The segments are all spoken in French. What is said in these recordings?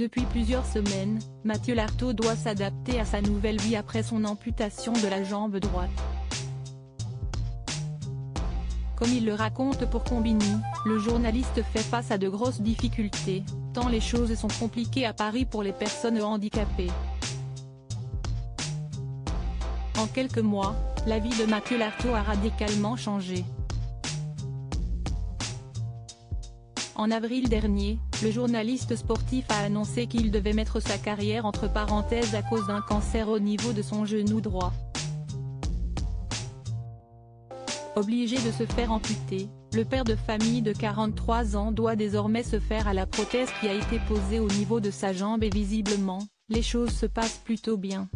Depuis plusieurs semaines, Mathieu Lartaud doit s'adapter à sa nouvelle vie après son amputation de la jambe droite. Comme il le raconte pour Combini, le journaliste fait face à de grosses difficultés, tant les choses sont compliquées à Paris pour les personnes handicapées. En quelques mois, la vie de Mathieu Lartaud a radicalement changé. En avril dernier, le journaliste sportif a annoncé qu'il devait mettre sa carrière entre parenthèses à cause d'un cancer au niveau de son genou droit. Obligé de se faire amputer, le père de famille de 43 ans doit désormais se faire à la prothèse qui a été posée au niveau de sa jambe et visiblement, les choses se passent plutôt bien.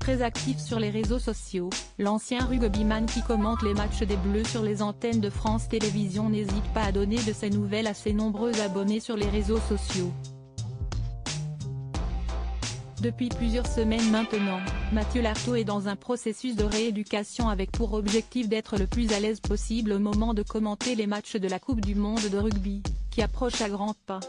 Très actif sur les réseaux sociaux, l'ancien rugbyman qui commente les matchs des Bleus sur les antennes de France Télévisions n'hésite pas à donner de ses nouvelles à ses nombreux abonnés sur les réseaux sociaux. Depuis plusieurs semaines maintenant, Mathieu Lartaud est dans un processus de rééducation avec pour objectif d'être le plus à l'aise possible au moment de commenter les matchs de la Coupe du Monde de rugby, qui approche à grands pas.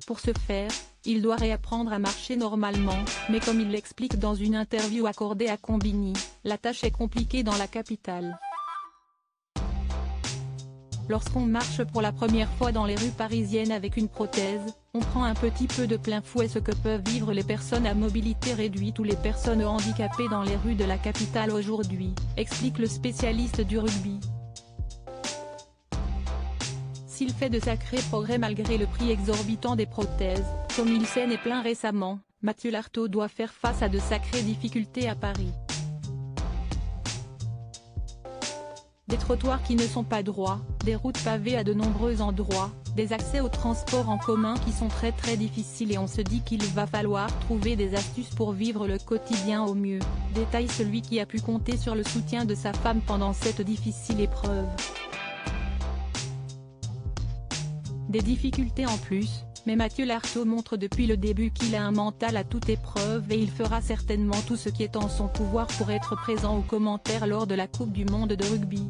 Pour ce faire, il doit réapprendre à marcher normalement, mais comme il l'explique dans une interview accordée à Combini, la tâche est compliquée dans la capitale. Lorsqu'on marche pour la première fois dans les rues parisiennes avec une prothèse, on prend un petit peu de plein fouet ce que peuvent vivre les personnes à mobilité réduite ou les personnes handicapées dans les rues de la capitale aujourd'hui, explique le spécialiste du rugby. S'il fait de sacrés progrès malgré le prix exorbitant des prothèses, comme il s'en est plaint récemment, Mathieu Lartaud doit faire face à de sacrées difficultés à Paris. Des trottoirs qui ne sont pas droits, des routes pavées à de nombreux endroits, des accès aux transports en commun qui sont très difficiles et on se dit qu'il va falloir trouver des astuces pour vivre le quotidien au mieux, détaille celui qui a pu compter sur le soutien de sa femme pendant cette difficile épreuve. Des difficultés en plus, mais Mathieu Lartaud montre depuis le début qu'il a un mental à toute épreuve et il fera certainement tout ce qui est en son pouvoir pour être présent aux commentaires lors de la Coupe du Monde de rugby.